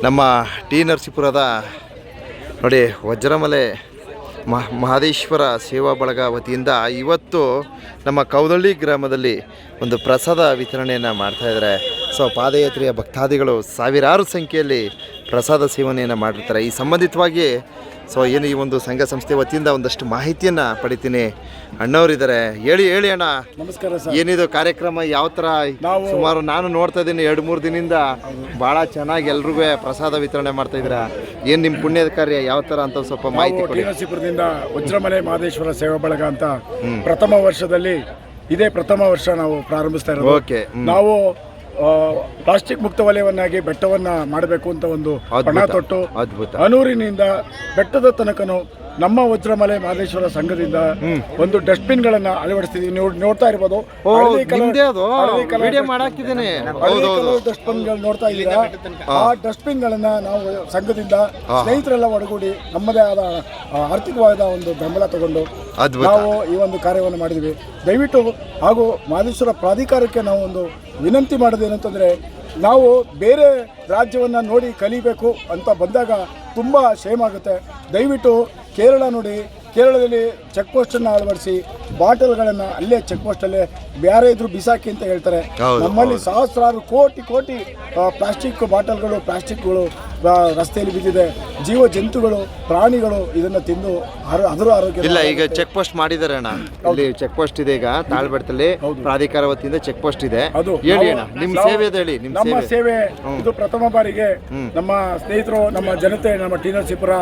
ನಮ್ಮ ಟಿ ನರಸೀಪುರದ ನೋಡಿ ವಜ್ರಮಲೆ ಮಹದೇಶ್ವರ ಸೇವಾ ಬಳಗ ವತಿಯಿಂದ ಇವತ್ತು ನಮ್ಮ ಕೌದಳ್ಳಿ ಗ್ರಾಮದಲ್ಲಿ ಒಂದು ಪ್ರಸಾದ ವಿತರಣೆಯನ್ನು ಮಾಡ್ತಾಯಿದ್ದಾರೆ. ಸೊ ಪಾದಯಾತ್ರೆಯ ಭಕ್ತಾದಿಗಳು ಸಾವಿರಾರು ಸಂಖ್ಯೆಯಲ್ಲಿ ಪ್ರಸಾದ ಸೇವನೆಯನ್ನು ಮಾಡಿರ್ತಾರೆ. ಈ ಸಂಬಂಧಿತವಾಗಿ ಸೊ ಏನು ಈ ಒಂದು ಸಂಘ ಸಂಸ್ಥೆ ವತಿಯಿಂದ ಒಂದಷ್ಟು ಮಾಹಿತಿಯನ್ನು ಪಡಿತೀನಿ. ಅಣ್ಣವರಿದ್ದಾರೆ, ಹೇಳಿ ಅಣ್ಣ. ನಮಸ್ಕಾರ ಸರ್. ಏನಿದು ಕಾರ್ಯಕ್ರಮ ಯಾವ ಥರ? ಸುಮಾರು ನಾನು ನೋಡ್ತಾ ಇದ್ದೀನಿ 2-3 ದಿನದಿಂದ ಭಾಳ ಚೆನ್ನಾಗಿ ಎಲ್ರಿಗೂ ಪ್ರಸಾದ ವಿತರಣೆ ಮಾಡ್ತಾ ಇದ್ದೀರಾ. ಏನು ನಿಮ್ಮ ಪುಣ್ಯದ ಕಾರ್ಯ ಯಾವ ಥರ ಅಂತ ಸ್ವಲ್ಪ ಮಾಹಿತಿ ಕೊಡಿ. ನರಸೀಪುರದಿಂದ ವಜ್ರಮಲೆ ಮಹದೇಶ್ವರ ಸೇವಾ ಬಳಗ ಅಂತ ಪ್ರಥಮ ವರ್ಷದಲ್ಲಿ ಇದೇ ಪ್ರಥಮ ವರ್ಷ ನಾವು ಪ್ರಾರಂಭಿಸ್ತಾ ಇರೋದು. ಓಕೆ. ನಾವು ಪ್ಲಾಸ್ಟಿಕ್ ಮುಕ್ತ ವಲಯವನ್ನಾಗಿ ಬೆಟ್ಟವನ್ನ ಮಾಡಬೇಕು ಅಂತ ಒಂದು ಪಣ ತೊಟ್ಟು ಅನೂರಿನಿಂದ ಬೆಟ್ಟದ ತನಕನು ನಮ್ಮ ವಜ್ರಮಲೆ ಮಹದೇಶ್ವರ ಸಂಘದಿಂದ ಒಂದು ಡಸ್ಟ್ಬಿನ್ ಗಳನ್ನ ಅಳವಡಿಸ್ತಿದೀವಿ. ನೋಡ್ತಾ ಇರ್ಬೋದು, ಡಸ್ಟ್ಬಿನ್ ಗಳು ನೋಡ್ತಾ ಇದ್ದೀರಾ. ಆ ಡಸ್ಟ್ಬಿನ್ ಗಳನ್ನ ನಾವು ಸಂಘದಿಂದ ಸ್ನೇಹಿತರೆಲ್ಲ ಒಡಗೂಡಿ ನಮ್ಮದೇ ಆದ ಆರ್ಥಿಕವಾದ ಒಂದು ಬೆಂಬಲ ತಗೊಂಡು ನಾವು ಈ ಒಂದು ಕಾರ್ಯವನ್ನು ಮಾಡಿದ್ವಿ. ದಯವಿಟ್ಟು ಹಾಗೂ ಮಹದೇಶ್ವರ ಪ್ರಾಧಿಕಾರಕ್ಕೆ ನಾವು ಒಂದು ವಿನಂತಿ ಮಾಡೋದೇನಂತಂದ್ರೆ, ನಾವು ಬೇರೆ ರಾಜ್ಯವನ್ನು ನೋಡಿ ಕಲಿಬೇಕು ಅಂತ ಬಂದಾಗ ತುಂಬ ಶೇಮ್ ಆಗುತ್ತೆ. ದಯವಿಟ್ಟು ಕೇರಳ ನೋಡಿ, ಕೇರಳದಲ್ಲಿ ಚೆಕ್ ಪೋಸ್ಟನ್ನು ಅಳವಡಿಸಿ ಬಾಟಲ್ಗಳನ್ನು ಅಲ್ಲೇ ಚೆಕ್ ಪೋಸ್ಟಲ್ಲೇ ಬೇರೆ ಇದ್ರು ಬಿಸಾಕಿ ಅಂತ ಹೇಳ್ತಾರೆ. ನಮ್ಮಲ್ಲಿ ಸಹಸ್ರಾರು ಕೋಟಿ ಪ್ಲಾಸ್ಟಿಕ್ ಬಾಟಲ್ಗಳು, ಪ್ಲಾಸ್ಟಿಕ್ಗಳು ರಸ್ತೆಯಲ್ಲಿ ಬಿದ್ದಿದೆ. ಜೀವ ಜಂತುಗಳು, ಪ್ರಾಣಿಗಳು ಇದನ್ನು ತಿಂದು ಅದರ ಆರೋಗ್ಯ ಇಲ್ಲ. ಈಗ ಚೆಕ್ ಪೋಸ್ಟ್ ಮಾಡಿದ್ದಾರೆ ಅಣ್ಣ, ಇಲ್ಲಿ ಚೆಕ್ ಪೋಸ್ಟ್ ಇದೆ. ಈಗ ತಾಳ್ಬೆಟ್ಟದಲ್ಲಿ ಪ್ರಾಧಿಕಾರ ವತಿಯಿಂದ ಚೆಕ್ ಪೋಸ್ಟ್ ಇದೆ. ಹೇಳಿ ಅಣ್ಣ, ನಿಮ್ಮ ಸೇವೆ ಹೇಳಿ. ನಮ್ಮ ಸೇವೆ ಇದು ಪ್ರಥಮ ಬಾರಿಗೆ ನಮ್ಮ ಸ್ನೇಹಿತರು, ನಮ್ಮ ಜನತೆ, ನಮ್ಮ ಟಿ ನರಸೀಪುರ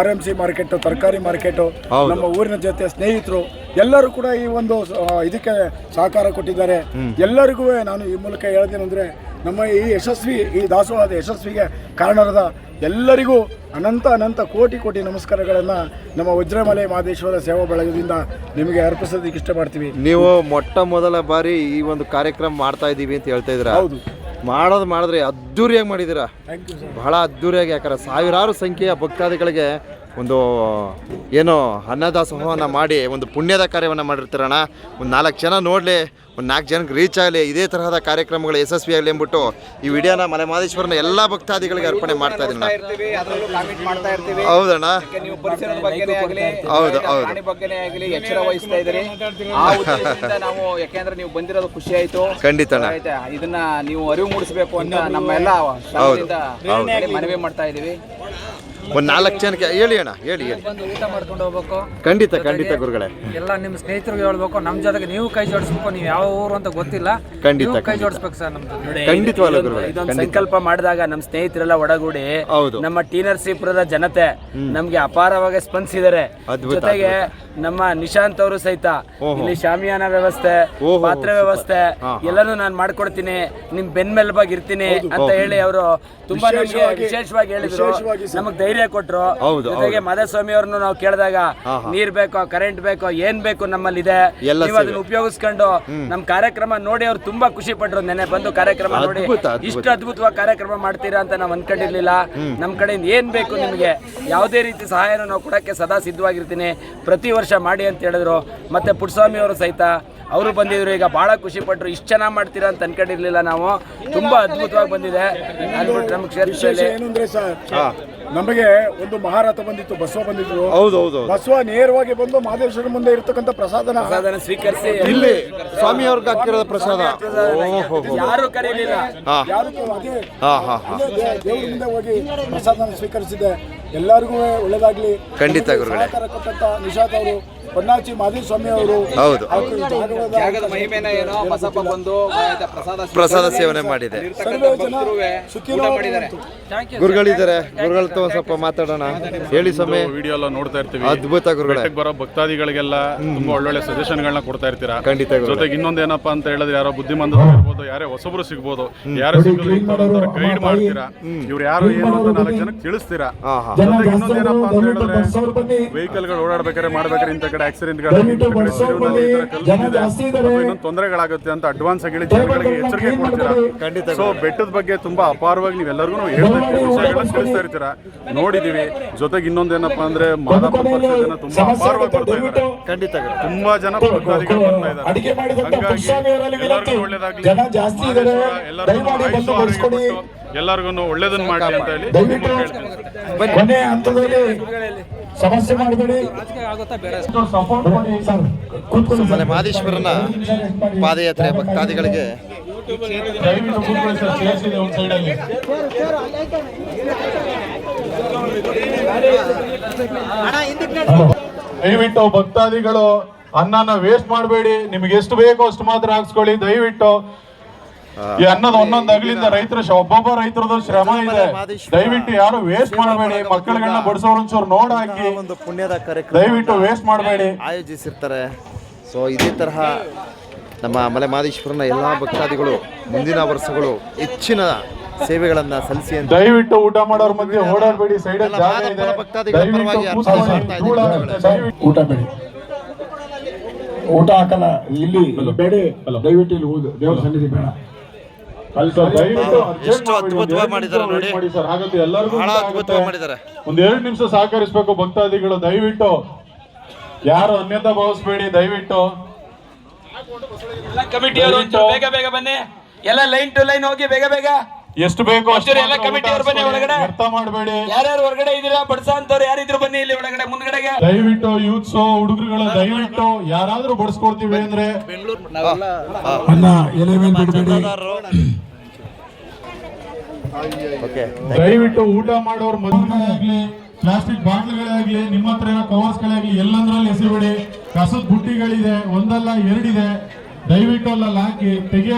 RMC ಮಾರ್ಕೆಟ್, ತರಕಾರಿ ಮಾರ್ಕೆಟ್, ನಮ್ಮ ಊರಿನ ಜೊತೆ ಸ್ನೇಹಿತರು ಎಲ್ಲರೂ ಕೂಡ ಈ ಒಂದು ಇದಕ್ಕೆ ಸಹಕಾರ ಕೊಟ್ಟಿದ್ದಾರೆ. ಎಲ್ಲರಿಗೂ ನಾನು ಈ ಮೂಲಕ ಹೇಳ್ದೇನೆಂದ್ರೆ, ನಮ್ಮ ಈ ದಾಸೋಹದ ಯಶಸ್ವಿಗೆ ಕಾರಣರಾದ ಎಲ್ಲರಿಗೂ ಅನಂತ ಕೋಟಿ ನಮಸ್ಕಾರಗಳನ್ನು ನಮ್ಮ ವಜ್ರಮಲೆ ಮಹದೇಶ್ವರ ಸೇವಾ ಬಳಗದಿಂದ ನಿಮಗೆ ಅರ್ಪಿಸೋದಕ್ಕೆ ಇಷ್ಟಪಡ್ತೀವಿ. ನೀವು ಮೊಟ್ಟ ಮೊದಲ ಬಾರಿ ಈ ಒಂದು ಕಾರ್ಯಕ್ರಮ ಮಾಡ್ತಾ ಇದ್ದೀವಿ ಅಂತ ಹೇಳ್ತಾ ಇದ್ದೀರಾ. ಹೌದು, ಮಾಡಿದ್ರೆ ಅದ್ದೂರಿಯಾಗಿ ಮಾಡಿದ್ದೀರಾ, ಬಹಳ ಅದ್ದೂರಿಯಾಗಿ. ಯಾಕಂದ್ರೆ ಸಾವಿರಾರು ಸಂಖ್ಯೆಯ ಭಕ್ತಾದಿಗಳಿಗೆ ಒಂದು ಏನೋ ಅನ್ನದಾಸೋಹವನ್ನು ಮಾಡಿ ಒಂದು ಪುಣ್ಯದ ಕಾರ್ಯವನ್ನು ಮಾಡಿರ್ತೀರಣ್ಣ. ಒಂದು 4 ಜನ ನೋಡಲಿ, ಒಂದು 4 ಜನಕ್ಕೆ ರೀಚ್ ಆಗಲಿ, ಇದೇ ತರಹದ ಕಾರ್ಯಕ್ರಮಗಳು ಯಶಸ್ವಿಯಾಗಲಿ ಅಂದ್ಬಿಟ್ಟು ಈ ವಿಡಿಯೋನ ಮಲೆ ಮಹದೇಶ್ವರನ ಎಲ್ಲ ಭಕ್ತಾದಿಗಳಿಗೆ ಅರ್ಪಣೆ ಮಾಡ್ತಾ ಇದ್ದೀನಿ. ಹೌದಣ್ಣ, ಹೌದು ಎಚ್ಚರ ವಹಿಸ್ತಾ ಇದ್ದೀರಿ. ಯಾಕೆಂದ್ರೆ ನೀವು ಬಂದಿರೋದು ಖುಷಿ ಆಯ್ತು. ಖಂಡಿತ ಇದನ್ನ ನೀವು ಅರಿವು ಮೂಡಿಸಬೇಕು ಅಂತ ನಮ್ಮ ಎಲ್ಲ ಮನವಿ ಮಾಡ್ತಾ ಇದೀವಿ. ಒಂದು 4 ಜನಕ್ಕೆ ಹೇಳಿ ಅಣ್ಣ, ಹೇಳಿ ಊಟ ಮಾಡ್ಕೊಂಡು ಹೋಗ್ಬೇಕು. ಖಂಡಿತ ಗುರುಗಳೇ. ಎಲ್ಲ ನಿಮ್ಮ ಸ್ನೇಹಿತರಿಗೆ ಹೇಳ್ಬೇಕು, ನಮ್ಮ ಜೊತೆಗೆ ನೀವು ಕೈ ಜೋಡಿಸ್ಬೇಕು. ನೀವು ಯಾವ ಊರು ಅಂತ ಗೊತ್ತಿಲ್ಲ, ಖಂಡಿತ ಕೈ ಜೋಡಿಸ್ಬೇಕು ಸರ್. ನಮ್ದು ಖಂಡಿತವಾಗ್ಲೂ ಗುರುಗಳೇ. ಇದೊಂದು ಸಂಕಲ್ಪ ಮಾಡಿದಾಗ ನಮ್ಮ ಸ್ನೇಹಿತರೆಲ್ಲ ಒಡಗೂಡಿ ನಮ್ಮ ಟಿ ನರಸೀಪುರದ ಜನತೆ ನಮ್ಗೆ ಅಪಾರವಾಗಿ ಸ್ಪಂದಿಸಿದ್ದಾರೆ. ಜೊತೆಗೆ ನಮ್ಮ ನಿಶಾಂತ್ ಅವರು ಸಹಿತ ಇಲ್ಲಿ ಶಾಮಿಯಾನ ವ್ಯವಸ್ಥೆ, ಪಾತ್ರೆ ವ್ಯವಸ್ಥೆ ಎಲ್ಲಾನು ನಾನು ಮಾಡ್ಕೊಡ್ತೀನಿ, ನಿಮ್ ಬೆನ್ನೆಲುಬಾಗಿ ಇರ್ತೀನಿ ಅಂತ ಹೇಳಿ ಅವರು ತುಂಬಾ ವಿಶೇಷವಾಗಿ ಹೇಳಿದ್ರು. ನಮಗ್ ಧೈರ್ಯ ಕೊಟ್ರು. ಜೊತೆಗೆ ಮಹದೇಸ್ವಾಮಿ ಅವ್ರನ್ನು ನಾವು ಕೇಳಿದಾಗ ನೀರ್ ಬೇಕೋ, ಕರೆಂಟ್ ಬೇಕೋ, ಏನ್ ಬೇಕು ನಮ್ಮಲ್ಲಿ ಇದೆ, ನೀವು ಅದನ್ನ ಉಪಯೋಗಿಸ್ಕೊಂಡು ನಮ್ ಕಾರ್ಯಕ್ರಮ ನೋಡಿ ಅವ್ರು ತುಂಬಾ ಖುಷಿ ಪಟ್ರು. ನೆನೆ ಬಂದು ಕಾರ್ಯಕ್ರಮ ನೋಡಿ ಇಷ್ಟು ಅದ್ಭುತವಾಗಿ ಕಾರ್ಯಕ್ರಮ ಮಾಡ್ತೀರಾ ಅಂತ ನಾವು ಅನ್ಕೊಂಡಿರ್ಲಿಲ್ಲ. ನಮ್ ಕಡೆಯಿಂದ ಏನ್ ಬೇಕು ನಿಮ್ಗೆ ಯಾವುದೇ ರೀತಿ ಸಹಾಯನ ನಾವು ಕೊಡಕ್ಕೆ ಸದಾ ಸಿದ್ಧವಾಗಿರ್ತೀನಿ, ಪ್ರತಿ ವರ್ಷ ಮಾಡಿ ಅಂತ ಹೇಳಿದ್ರು. ಮತ್ತೆ ಪುಟ್ಟಸ್ವಾಮಿ ಅವರು ಸಹಿತ ಅವರು ಬಂದಿದ್ರು. ಈಗ ಬಹಳ ಖುಷಿ ಪಟ್ರು. ಇಷ್ಟು ಚೆನ್ನಾಗಿ ಮಾಡ್ತೀರಾ ಅಂತ ಅನ್ಕೊಂಡಿರ್ಲಿಲ್ಲ ನಾವು. ತುಂಬಾ ಅದ್ಭುತವಾಗಿ ಬಂದಿದೆ. ನಮ್ಮ ಕ್ಷೇತ್ರದಲ್ಲಿ ಏನಂದ್ರೆ ಸರ್, ನಮಗೆ ಒಂದು ಮಹಾರಥ ಬಂದಿತ್ತು, ಬಸವ ಬಂದಿದ್ರು. ಹೌದು, ಬಸವ ನೇರವಾಗಿ ಬಂದು ಮಹದೇಶ್ವರ ಮುಂದೆ ಇರತಕ್ಕಂಥ ಪ್ರಸಾದನ ಸ್ವೀಕರಿಸಿ ಇಲ್ಲಿ ಸ್ವಾಮಿ ಅವ್ರಿಗೆ ಹಾಕಿರೋದು ಪ್ರಸಾದ ಯಾರು ಕರೀಲಿಲ್ಲ, ದೇವ್ರ ಮುಂದೆ ಹೋಗಿ ಪ್ರಸಾದನ ಸ್ವೀಕರಿಸಿದೆ. ಎಲ್ಲರಿಗೂ ಒಳ್ಳೇದಾಗ್ಲಿ. ಖಂಡಿತ ಗುರುಗಳೇ. ಕೊಟ್ಟಂತ ನಿಶಾಂತ್ ಅವರು, ಪೊನ್ನಾಚಿ ಮಹದೇಸ್ವಾಮಿ ಅವರು ಜಾಗದ ಮಹಿಮೆನ ಏನೋ ಬಸಪ್ಪ ಬಂದು ಪ್ರಸಾದ ಸೇವನೆ ಮಾಡಿದೆ. ಗುರುಗಳಿದ್ದಾರೆ, ಗುರುಗಳ ಸ್ವಲ್ಪ ಮಾತಾಡೋಣ. ಹೇಳಿ ಸ್ವಾಮಿ. ವಿಡಿಯೋ ಎಲ್ಲ ನೋಡ್ತಾ ಇರ್ತೀವಿ. ಅದ್ಭುತ ಗುರುಗಳೇ. ಬರೋ ಭಕ್ತಾದಿಗಳಿಗೆಲ್ಲ ತುಂಬಾ ಒಳ್ಳೊಳ್ಳೆ ಸಜೆಷನ್ಗಳನ್ನ ಕೊಡ್ತಾ ಇರ್ತೀರಾ. ಖಂಡಿತ. ಜೊತೆಗೆ ಇನ್ನೊಂದೇನಪ್ಪಾ ಅಂತ ಹೇಳಿದ್ರೆ, ಯಾರೋ ಬುದ್ಧಿಮಂತರು ಇರ್ಬೋದು, ಯಾರೇ ಹೊಸಬ್ರು ಸಿಗ್ಬೋದು, ಯಾರೇ ಸಿಗೋದು ಗೈಡ್ ಮಾಡ್ತೀರಾ. ಇವ್ರು ಯಾರು ಏನು ಅಂತ 4 ಜನಕ್ಕೆ ತಿಳಿಸ್ತೀರಾ. ಜೊತೆಗೆ ಇನ್ನೊಂದೇನಪ್ಪಾ ಅಂತ ಹೇಳಿದ್ರೆ, ವೆಹಿಕಲ್ ಗಳು ಓಡಾಡ್ಬೇಕಾದ್ರೆ ಮಾಡ್ಬೇಕಾದ್ರೆ ಇಂಥ ಕಡೆ ಆಕ್ಸಿಡೆಂಟ್ಗಳಾಗಿ ಇನ್ನೊಂದು ತೊಂದರೆಗಳಾಗುತ್ತೆ ಅಂತ ಅಡ್ವಾನ್ಸ್ ಆಗಿ ಹೇಳಿ ಜನಗಳಿಗೆ ಎಚ್ಚರಿಕೆ ಕೊಡ್ತೀರಾ. ಸೊ ಬೆಟ್ಟದ ಬಗ್ಗೆ ತುಂಬಾ ಅಪಾರವಾಗಿ ನೀವೆಲ್ಲರಿಗೂ ಹೇಳ್ಬೇಕು, ವಿಷಯಗಳನ್ನ ತಿಳಿಸ್ತಾ ಇರ್ತೀರಾ, ನೋಡಿದೀವಿ. ಜೊತೆಗೆ ಇನ್ನೊಂದೇನಪ್ಪ ಅಂದ್ರೆ ಮಾದಪ್ಪ ಪರಿಷತ್ನ ತುಂಬಾ ಅಪಾರವಾಗಿ ಬರ್ತಾ ಇದ್ದಾರೆ. ಖಂಡಿತ ತುಂಬಾ ಜನ ಭಕ್ತಾದಿಗಳು ಬರ್ತಾ ಇದ್ದಾರೆ. ಹಂಗಾಗಿ ಎಲ್ಲರಿಗೂ ಒಳ್ಳೇದಾಗ್ಲಿ, ಎಲ್ಲರಿಗೂ ಆಯುಷ್ಯ ಆರೋಗ್ಯ ಕೊಟ್ಟು ಎಲ್ಲರಿಗೂ ಒಳ್ಳೇದನ್ನ ಮಾಡಿ ಅಂತ ಹೇಳಿ ಕೊನೆ ಹಂತದಲ್ಲಿ ಸಮಸ್ಯೆ ಮಾಡಬೇಡಿ. ಮಲೆ ಮಹದೇಶ್ವರನ ಪಾದಯಾತ್ರೆ ಭಕ್ತಾದಿಗಳಿಗೆ ದಯವಿಟ್ಟು ಭಕ್ತಾದಿಗಳು ಅನ್ನನ ವೇಸ್ಟ್ ಮಾಡಬೇಡಿ. ನಿಮ್ಗೆ ಎಷ್ಟು ಬೇಕೋ ಅಷ್ಟು ಮಾತ್ರ ಹಾಕ್ಸ್ಕೊಳ್ಳಿ ದಯವಿಟ್ಟು. ಈ ಅನ್ನದ ಒಂದೊಂದು ಅಗಲಿಂದ ರೈತರ ಒಬ್ಬೊಬ್ಬ ರೈತರದು ಶ್ರಮ ಇದೆ. ದಯವಿಟ್ಟು ಯಾರು ವೇಸ್ಟ್ ಮಾಡಬೇಡಿ. ಮಕ್ಕಳುಗಳನ್ನ ಬಡಿಸೋರು ಒಂಚೂರು ನೋಡ್ ಹಾಕಿ. ಒಂದು ಪುಣ್ಯದ ಕಾರ್ಯಕ್ರಮ ದಯವಿಟ್ಟು ವೇಸ್ಟ್ ಮಾಡಬೇಡಿ. ಆಯೋಜಿಸಿರ್ತಾರೆ. ಸೊ ಇದೇ ತರಹ ನಮ್ಮ ಮಲೆ ಮಹದೇಶ್ವರನ ಎಲ್ಲ ಭಕ್ತಾದಿಗಳು ಮುಂದಿನ ವರ್ಷಗಳು ಹೆಚ್ಚಿನ ಸೇವೆಗಳನ್ನ ಸಲ್ಲಿಸಿ ಅಂತ ದಯವಿಟ್ಟು ಊಟ ಮಾಡೋರ್ ಮಧ್ಯೆ ಓಡಾಡಬೇಡಿ. ಸೈಡಲ್ಲಿ ಜಾಗ ಇದೆ. ಭಕ್ತಾದಿಗಳ ಪರವಾಗಿ ಊಟ ಬೇಡಿ, ಊಟ ಹಾಕಲ್ಲ ಇಲ್ಲಿ ಬೇಡಿ. ದಯವಿಟ್ಟು ಇಲ್ಲಿ ದೇವರ ಸನ್ನಿಧಿ ಬೇಡ. ಎಷ್ಟು ಅದ್ಭುತವಾಗಿ ಮಾಡಿದ್ದಾರೆ ನೋಡಿ, ಬಹಳ ಅದ್ಭುತವಾಗಿ ಮಾಡಿದ್ದಾರೆ. ಒಂದ್ 2 ನಿಮಿಷ ಸಹಕರಿಸಬೇಕು ಭಕ್ತಾದಿಗಳು. ದಯವಿಟ್ಟು ಯಾರು ಅನ್ಯತಾ ಭಾವಿಸ್ಬೇಡಿ. ದಯವಿಟ್ಟು ಕಮಿಟಿಯವರು ಬೇಗ ಬೇಗ ಬನ್ನಿ, ಎಲ್ಲ ಲೈನ್ ಟು ಲೈನ್ ಹೋಗಿ ಬೇಗ ಬೇಗ. ಎಷ್ಟು ಬೇಕೋ ಎಲ್ಲ ಕಮಿಟಿಯವರು ಬನ್ನಿ ಒಳಗಡೆ. ಅರ್ಥ ಮಾಡಬೇಡಿ. ಯಾರ್ಯಾರು ಹೊರಗಡೆ ಇದೀರಾ ಬಡ್ಸ ಅಂತವ್ರು ಯಾರಿದ್ರು ಬನ್ನಿ ಇಲ್ಲಿ ಒಳಗಡೆ ಮುಂದ್ಗಡೆಗೆ. ದಯವಿಟ್ಟು ಯೂತ್ಸ್ ಹುಡುಗರುಗಳು ದಯವಿಟ್ಟು ಯಾರಾದ್ರೂ ಬಡಿಸ್ಕೊಡ್ತೀವಿ ಅಂದ್ರೆ ದಯವಿಟ್ಟು ಊಟ ಮಾಡೋರ್ ಮದ್ವೆಗಳಾಗ್ಲಿ, ಪ್ಲಾಸ್ಟಿಕ್ ಬಾಟ್ಲ್ಗಳಾಗ್ಲಿ, ನಿಮ್ಮ ಹತ್ರ ಇರೋ ಕವರ್ಸ್ಗಳಾಗ್ಲಿ ಎಲ್ಲಂದ್ರಲ್ಲಿ ಎಸಿಬೇಡಿ. ಕಸದ ಬುಟ್ಟಿಗಳಿದೆ, ಒಂದಲ್ಲ 2 ಇದೆ. ದಯವಿಟ್ಟು ಅಲ್ಲ ಹಾಕಿ ತೆಗಿಯಕ್ಕೆ